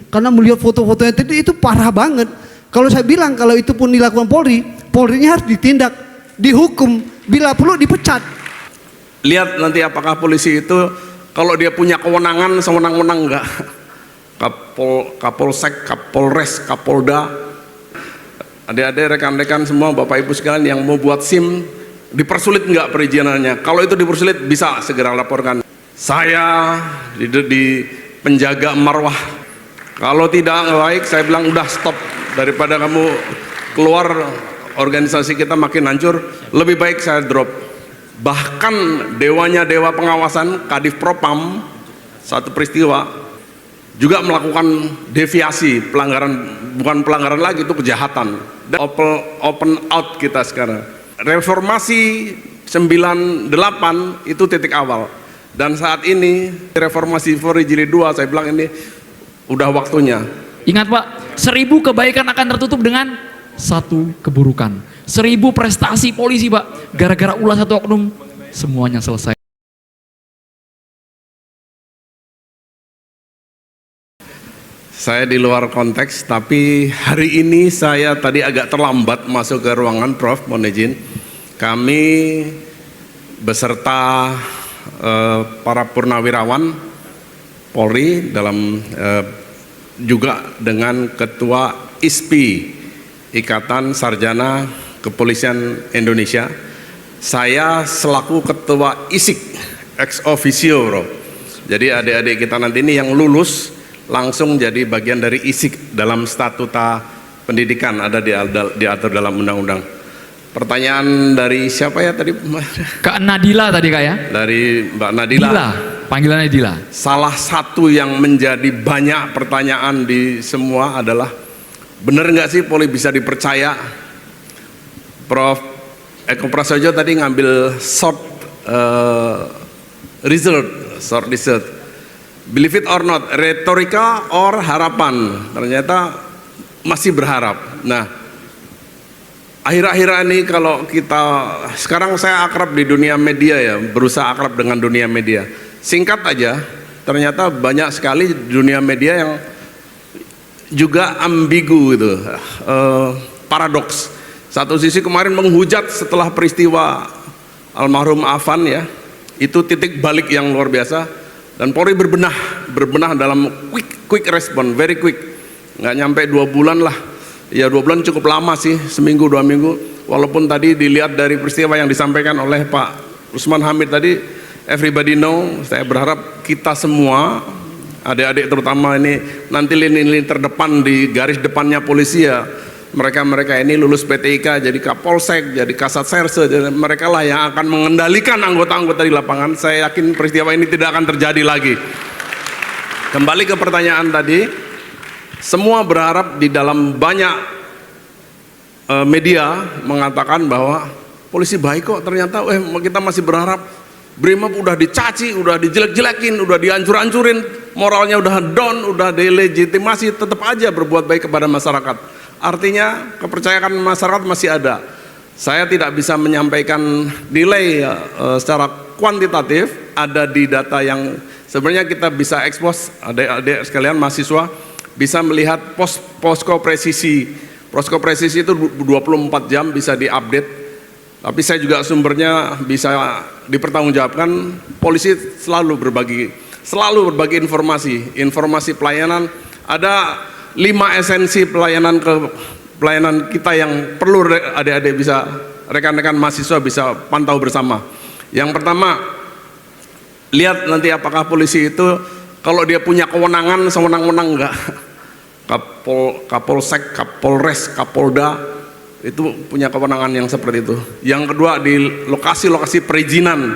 Karena melihat foto-fotonya tadi itu parah banget. Kalau saya bilang kalau itu pun dilakukan Polri, Polrinya harus ditindak, dihukum, bila perlu dipecat. Lihat nanti apakah polisi itu kalau dia punya kewenangan sewenang-wenang enggak. Kapolsek, Kapolres, Kapolda, adik-adik, rekan-rekan semua, Bapak Ibu sekalian yang mau buat SIM, dipersulit enggak perizinannya? Kalau itu dipersulit bisa segera laporkan. Saya di penjaga marwah. Kalau tidak baik, saya bilang udah stop, daripada kamu keluar organisasi kita makin hancur, lebih baik saya drop. Bahkan dewanya dewa pengawasan Kadif Propam satu peristiwa juga melakukan deviasi, pelanggaran, bukan pelanggaran lagi, itu kejahatan. Dan open out kita sekarang. Reformasi 98 itu titik awal, dan saat ini reformasi Polri Jilid 2, saya bilang ini udah waktunya. Ingat Pak, 1000 kebaikan akan tertutup dengan 1 keburukan. 1000 prestasi polisi Pak, gara-gara ulah satu oknum semuanya selesai. Saya di luar konteks, tapi hari ini saya tadi agak terlambat masuk ke ruangan, Prof, mohon izin. Kami beserta para purnawirawan Polri dalam juga dengan Ketua ISPI, Ikatan Sarjana Kepolisian Indonesia. Saya selaku Ketua ISIK ex officio, bro. Jadi adik-adik kita nanti ini yang lulus langsung jadi bagian dari ISIK dalam statuta pendidikan, ada diatur dalam undang-undang. Pertanyaan dari siapa ya tadi? Kak Nadila tadi Kak ya? Dari Mbak Nadila. Dila, panggilannya Dila. Salah satu yang menjadi banyak pertanyaan di semua adalah, benar nggak sih Polri bisa dipercaya? Prof Eko Prasojo tadi ngambil short result. Believe it or not, retorika or harapan, ternyata masih berharap. Nah, akhir-akhir ini kalau kita, sekarang saya akrab di dunia media ya, berusaha akrab dengan dunia media. Singkat aja, ternyata banyak sekali dunia media yang juga ambigu gitu, paradoks. Satu sisi kemarin menghujat setelah peristiwa almarhum Afan ya, itu titik balik yang luar biasa. Dan Polri berbenah dalam quick respon, very quick, nggak nyampe 2 bulan lah, ya 2 bulan cukup lama sih, seminggu 2 minggu. Walaupun tadi dilihat dari peristiwa yang disampaikan oleh Pak Usman Hamid tadi, everybody know, saya berharap kita semua, adik-adik terutama ini nanti lini-lini terdepan di garis depannya polisi ya, mereka ini lulus PTIK jadi Kapolsek, jadi Kasat Serse, mereka lah yang akan mengendalikan anggota-anggota di lapangan. Saya yakin peristiwa ini tidak akan terjadi lagi. Kembali ke pertanyaan tadi, semua berharap di dalam banyak media mengatakan bahwa polisi baik kok, ternyata kita masih berharap. Brimob udah dicaci, udah dijelek-jelekin, udah dihancur-hancurin, moralnya udah down, udah delegitimasi, tetap aja berbuat baik kepada masyarakat. Artinya kepercayaan masyarakat masih ada. Saya tidak bisa menyampaikan nilai secara kuantitatif, ada di data yang sebenarnya kita bisa ekspos, adik-adik sekalian mahasiswa bisa melihat posko presisi. Posko presisi itu 24 jam bisa diupdate, tapi saya juga sumbernya bisa dipertanggungjawabkan. Polisi selalu berbagi informasi pelayanan. Ada 5 esensi pelayanan kita yang perlu adik-adik bisa, rekan-rekan mahasiswa bisa pantau bersama. Yang pertama, lihat nanti apakah polisi itu kalau dia punya kewenangan sewenang-wenang enggak. Kapolsek, Kapolres, Kapolda itu punya kewenangan yang seperti itu. Yang kedua, di lokasi-lokasi perizinan,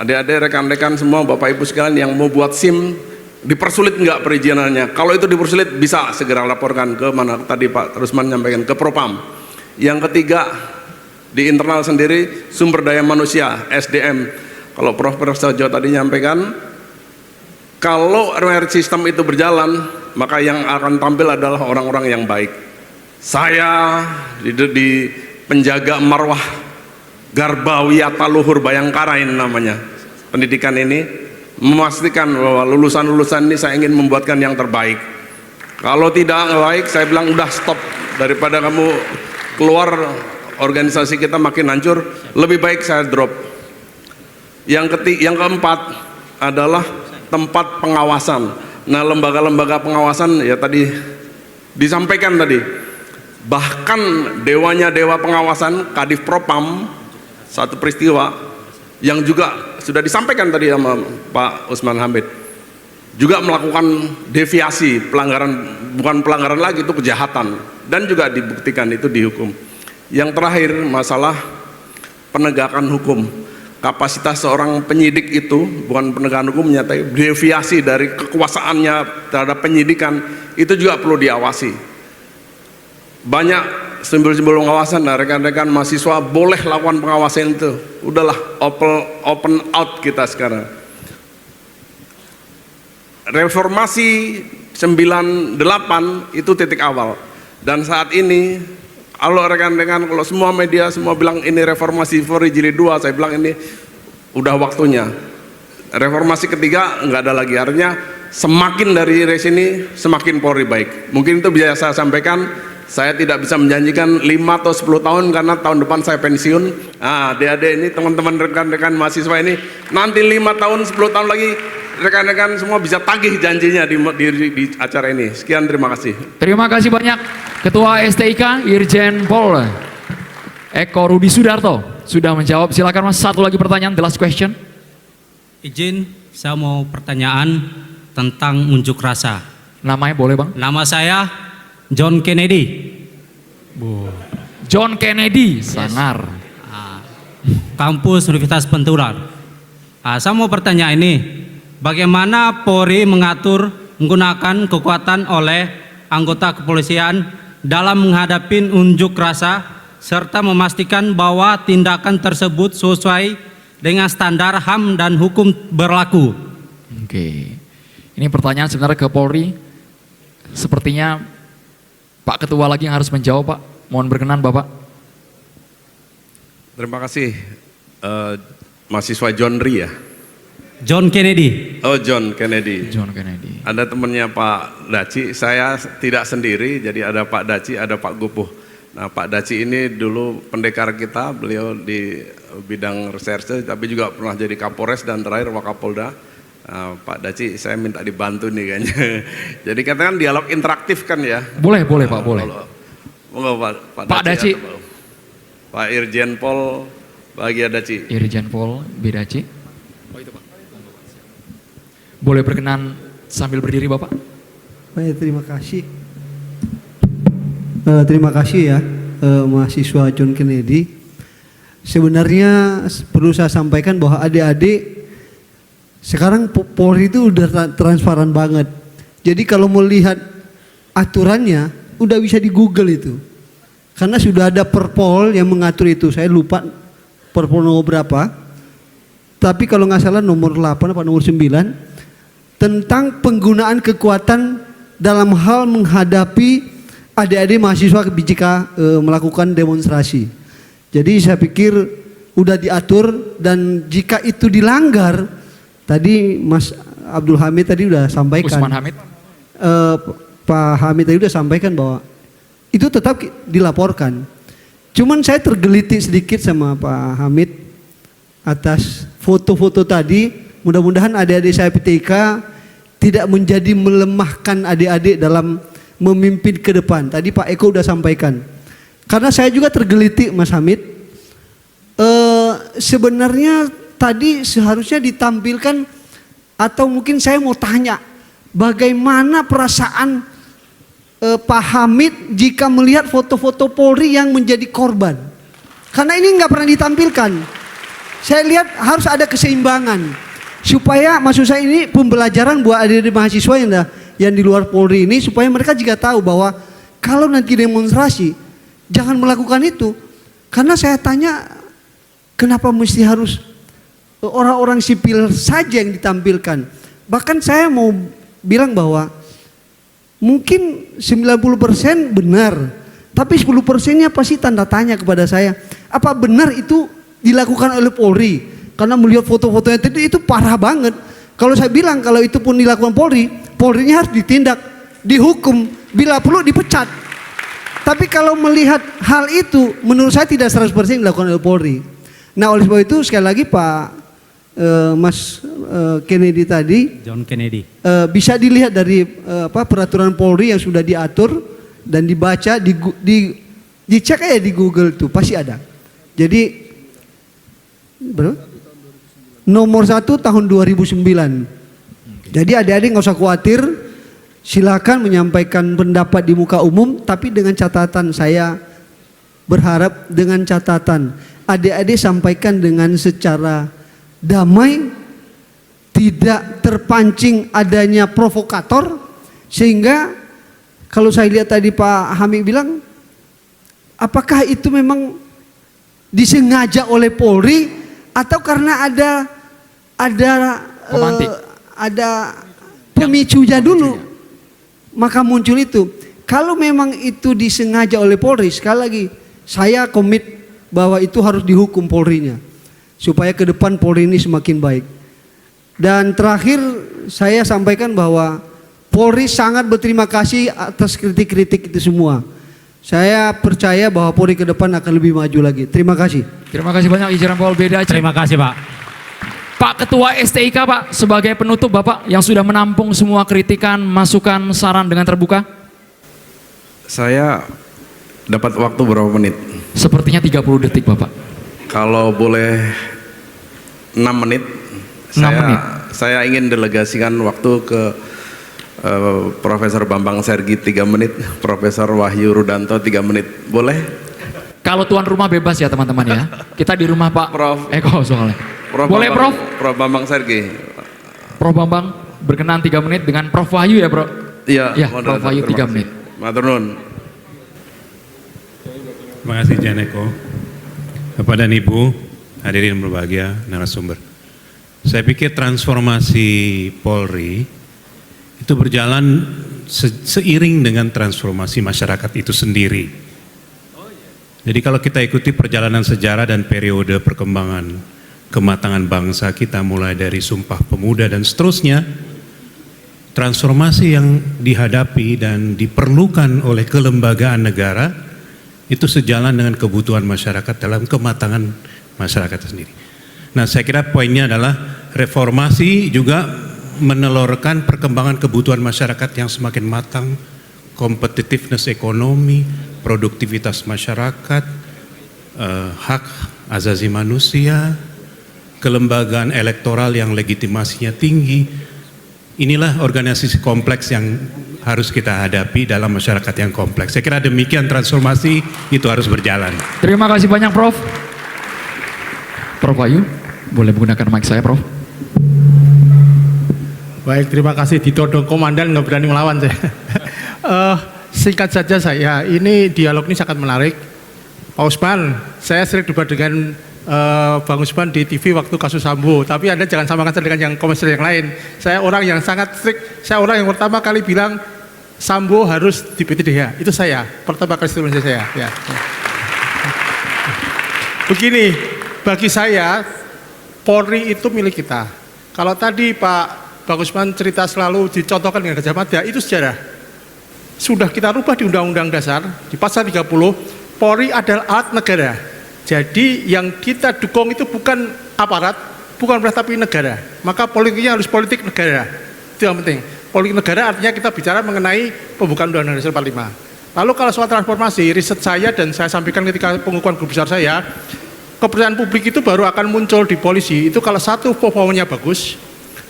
adik-adik, rekan-rekan semua, Bapak Ibu sekalian yang mau buat SIM, dipersulit enggak perizinannya? Kalau itu dipersulit bisa segera laporkan ke mana tadi Pak Rusman nyampaikan, ke Propam. Yang ketiga, di internal sendiri sumber daya manusia, SDM. Kalau Prof Prasojo tadi nyampaikan, kalau RWR sistem itu berjalan, maka yang akan tampil adalah orang-orang yang baik. Saya di penjaga marwah Garbawiyata Luhur Bayangkara ini namanya pendidikan ini, memastikan bahwa lulusan-lulusan ini saya ingin membuatkan yang terbaik. Kalau tidak baik, saya bilang udah stop, daripada kamu keluar organisasi kita makin hancur, lebih baik saya drop. Yang keempat adalah tempat pengawasan. Nah, lembaga-lembaga pengawasan ya tadi disampaikan tadi, bahkan dewa pengawasan Kadif Propam, satu peristiwa yang juga sudah disampaikan tadi sama Pak Usman Hamid, juga melakukan deviasi, pelanggaran, bukan pelanggaran lagi, itu kejahatan, dan juga dibuktikan itu dihukum. Yang terakhir, masalah penegakan hukum. Kapasitas seorang penyidik itu, bukan penegakan hukum, tapi deviasi dari kekuasaannya terhadap penyidikan, itu juga perlu diawasi. Banyak simbol-simbol pengawasan, nah rekan-rekan mahasiswa boleh lakukan pengawasan itu. Udahlah, open out kita sekarang. Reformasi 98 itu titik awal, dan saat ini kalau rekan-rekan, kalau semua media semua bilang ini reformasi Polri jilid 2, saya bilang ini udah waktunya. Reformasi ketiga nggak ada lagi, artinya semakin dari sini semakin Polri baik. Mungkin itu bisa saya sampaikan. Saya tidak bisa menjanjikan 5 atau 10 tahun karena tahun depan saya pensiun. Nah, adik-adik ini, teman-teman rekan-rekan mahasiswa ini, nanti 5 tahun 10 tahun lagi rekan-rekan semua bisa tagih janjinya di acara ini. Sekian, terima kasih. Terima kasih banyak Ketua STIK Irjen Pol Eko Rudi Sudarto sudah menjawab. Silakan Mas, satu lagi pertanyaan, the last question. Izin, saya mau pertanyaan tentang unjuk rasa. Namanya boleh Bang? Nama saya John Kennedy. John Kennedy, sangar. Kampus Universitas Pentular. Saya mau bertanya ini, bagaimana Polri mengatur menggunakan kekuatan oleh anggota kepolisian dalam menghadapi unjuk rasa serta memastikan bahwa tindakan tersebut sesuai dengan standar HAM dan hukum berlaku? Oke. Ini pertanyaan sebenarnya ke Polri. Sepertinya Pak Ketua lagi yang harus menjawab, Pak. Mohon berkenan Bapak. Terima kasih. Mahasiswa John Ri ya? John Kennedy. Oh, John Kennedy. John Kennedy. Ada temannya Pak Daci, saya tidak sendiri, jadi ada Pak Daci, ada Pak Gupuh. Nah, Pak Daci ini dulu pendekar kita, beliau di bidang reserse, tapi juga pernah jadi Kapolres dan terakhir Wakapolda. Nah, Pak Daci, saya minta dibantu nih kayaknya. Jadi katakan dialog interaktif kan ya? Boleh Pak, boleh. Pak Daci. Pak Irjen Pol Bahagia Daci. Irjen Pol Bidaci. Oh itu Pak. Boleh berkenan sambil berdiri Bapak? Baik, terima kasih. Terima kasih ya mahasiswa John Kennedy. Sebenarnya perlu saya sampaikan bahwa adik-adik sekarang Polri itu udah transparan banget. Jadi kalau mau lihat aturannya udah bisa di Google itu. Karena sudah ada Perpol yang mengatur itu. Saya lupa Perpol nomor berapa. Tapi kalau nggak salah nomor 8 atau nomor 9 tentang penggunaan kekuatan dalam hal menghadapi adik-adik mahasiswa jika melakukan demonstrasi. Jadi saya pikir udah diatur, dan jika itu dilanggar, tadi Mas Abdul Hamid tadi udah sampaikan. Usman Hamid. Pak Hamid tadi udah sampaikan bahwa itu tetap dilaporkan. Cuman saya tergelitik sedikit sama Pak Hamid atas foto-foto tadi. Mudah-mudahan adik-adik saya PTIK tidak menjadi melemahkan adik-adik dalam memimpin ke depan. Tadi Pak Eko udah sampaikan. Karena saya juga tergelitik Mas Hamid. Sebenarnya tadi seharusnya ditampilkan, atau mungkin saya mau tanya, bagaimana perasaan Pak Hamid jika melihat foto-foto Polri yang menjadi korban? Karena ini nggak pernah ditampilkan. Saya lihat harus ada keseimbangan supaya, maksud saya ini pembelajaran buat adik-adik mahasiswa yang di luar Polri ini, supaya mereka juga tahu bahwa kalau nanti demonstrasi jangan melakukan itu. Karena saya tanya, kenapa mesti harus orang-orang sipil saja yang ditampilkan? Bahkan saya mau bilang bahwa mungkin 90% benar, tapi 10%-nya pasti tanda tanya kepada saya. Apa benar itu dilakukan oleh Polri? Karena melihat foto-fotonya itu parah banget. Kalau saya bilang kalau itu pun dilakukan Polri, Polrinya harus ditindak. dihukum, bila perlu dipecat. Tapi kalau melihat hal itu, menurut saya tidak 100% dilakukan oleh Polri. Nah, oleh sebab itu sekali lagi Pak Mas Kennedy tadi, John Kennedy. bisa dilihat dari peraturan Polri yang sudah diatur dan dibaca, dicek aja di Google tuh pasti ada. Jadi berapa? Nomor 1 tahun 2009. Jadi adik-adik nggak usah khawatir, silakan menyampaikan pendapat di muka umum, tapi dengan catatan, saya berharap dengan catatan adik-adik sampaikan dengan secara damai, tidak terpancing adanya provokator, sehingga kalau saya lihat tadi Pak Hamid bilang, apakah itu memang disengaja oleh Polri atau karena ada pemicunya dulu, maka muncul itu. Kalau memang itu disengaja oleh Polri, sekali lagi saya komit bahwa itu harus dihukum Polrinya, supaya ke depan Polri ini semakin baik. Dan terakhir saya sampaikan bahwa Polri sangat berterima kasih atas kritik-kritik itu semua. Saya percaya bahwa Polri ke depan akan lebih maju lagi. Terima kasih. Terima kasih banyak Ijen Pol Beda Aceh. Terima kasih Pak. Pak Ketua STIK Pak, sebagai penutup Bapak yang sudah menampung semua kritikan, masukan, saran dengan terbuka. Saya dapat waktu berapa menit? Sepertinya 30 detik Bapak. Kalau boleh 6 menit, 6 menit. Saya ingin delegasikan waktu ke Profesor Bambang Sergi 3 menit, Profesor Wahyu Rudanto 3 menit, boleh? Kalau tuan rumah bebas ya teman-teman ya. Kita di rumah Pak Prof. Eko soalnya. Prof. Boleh Bambang, Prof? Prof. Bambang Sergi. Prof Bambang berkenan 3 menit dengan Prof Wahyu ya Bro? Iya, Ya, Prof Wahyu 3 menit. Matur nuwun. Terima kasih Janeko. Bapak dan Ibu, hadirin berbahagia, narasumber. Saya pikir transformasi Polri itu berjalan seiring dengan transformasi masyarakat itu sendiri. Jadi kalau kita ikuti perjalanan sejarah dan periode perkembangan kematangan bangsa kita mulai dari Sumpah Pemuda dan seterusnya, transformasi yang dihadapi dan diperlukan oleh kelembagaan negara itu sejalan dengan kebutuhan masyarakat dalam kematangan masyarakat sendiri. Nah, saya kira poinnya adalah reformasi juga menelurkan perkembangan kebutuhan masyarakat yang semakin matang, competitiveness ekonomi, produktivitas masyarakat, hak asasi manusia, kelembagaan elektoral yang legitimasinya tinggi. Inilah organisasi kompleks yang harus kita hadapi dalam masyarakat yang kompleks. Saya kira demikian transformasi itu harus berjalan. Terima kasih banyak Prof. Prof Wahyu, boleh menggunakan mic saya Prof. Baik, terima kasih. Ditodong komandan nggak berani melawan saya. Singkat saja saya, ini dialog ini sangat menarik. Pak Usman, saya sering debat dengan Bang Usman di TV waktu kasus Sambo, tapi Anda jangan samakan saya dengan yang komersial yang lain. Saya orang yang sangat strict, saya orang yang pertama kali bilang Sambo harus di PTDH, itu saya, pertama kali statement saya. Ya. Begini, bagi saya Polri itu milik kita. Kalau tadi Pak Bang Usman cerita selalu dicontohkan dengan Gajah Mada, itu sejarah. Sudah kita rubah di Undang-Undang Dasar, di pasal 30, Polri adalah alat negara. Jadi yang kita dukung itu bukan aparat, bukan berat tapi negara. Maka politiknya harus politik negara. Itu yang penting. Politik negara artinya kita bicara mengenai pembukaan Undang-Undang Dasar 45. Lalu kalau soal transformasi, riset saya dan saya sampaikan ketika pengukuhan grup besar saya, kepercayaan publik itu baru akan muncul di polisi, itu kalau satu performanya bagus,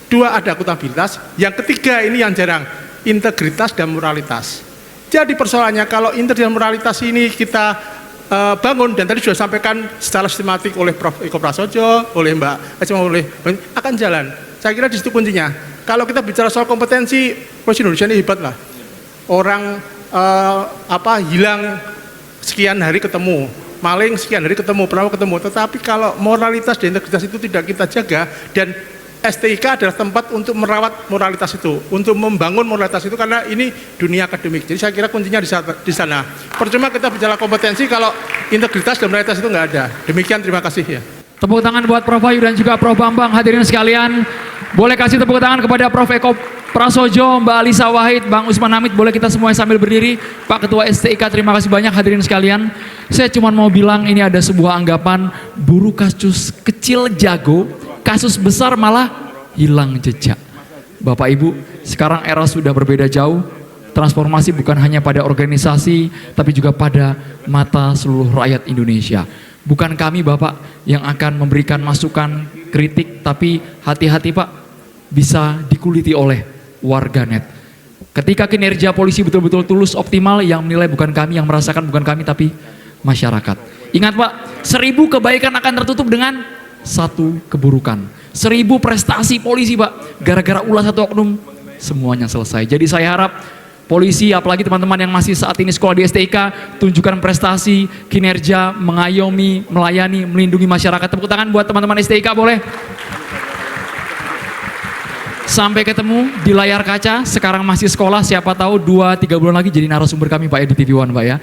dua ada akuntabilitas, yang ketiga ini yang jarang, integritas dan moralitas. Jadi persoalannya kalau integritas dan moralitas ini kita bangun, dan tadi sudah sampaikan secara sistematik oleh Prof. Eko Prasojo, oleh Mbak Ecma, akan jalan. Saya kira di situ kuncinya. Kalau kita bicara soal kompetensi, polisi Indonesia ini hebat lah. Orang hilang sekian hari ketemu, maling sekian hari ketemu, pernah ketemu. Tetapi kalau moralitas dan integritas itu tidak kita jaga, dan STIK adalah tempat untuk merawat moralitas itu, untuk membangun moralitas itu, karena ini dunia akademik. Jadi saya kira kuncinya di sana. Percuma kita bicara kompetensi kalau integritas dan moralitas itu nggak ada. Demikian, terima kasih ya. Tepuk tangan buat Prof Wahyu dan juga Prof Bambang. Hadirin sekalian, boleh kasih tepuk tangan kepada Prof Eko Prasojo, Mbak Alisa Wahid, Bang Usman Hamid, boleh kita semuanya sambil berdiri. Pak Ketua STIK, terima kasih banyak hadirin sekalian. Saya cuma mau bilang ini ada sebuah anggapan buruh kasus kecil jago, kasus besar malah hilang jejak. Bapak Ibu, sekarang era sudah berbeda jauh. Transformasi bukan hanya pada organisasi, tapi juga pada mata seluruh rakyat Indonesia. Bukan kami Bapak yang akan memberikan masukan, kritik, tapi hati-hati Pak, bisa dikuliti oleh warganet. Ketika kinerja polisi betul-betul tulus, optimal, yang menilai bukan kami, yang merasakan bukan kami, tapi masyarakat. Ingat Pak, 1000 kebaikan akan tertutup dengan 1 keburukan. 1000 prestasi polisi Pak, gara-gara ulah 1 oknum, semuanya selesai. Jadi saya harap polisi, apalagi teman-teman yang masih saat ini sekolah di STIK, tunjukkan prestasi, kinerja, mengayomi, melayani, melindungi masyarakat. Tepuk tangan buat teman-teman STIK boleh? Sampai ketemu di layar kaca, sekarang masih sekolah, siapa tahu 2-3 bulan lagi jadi narasumber kami Pak ya di TV One Pak ya.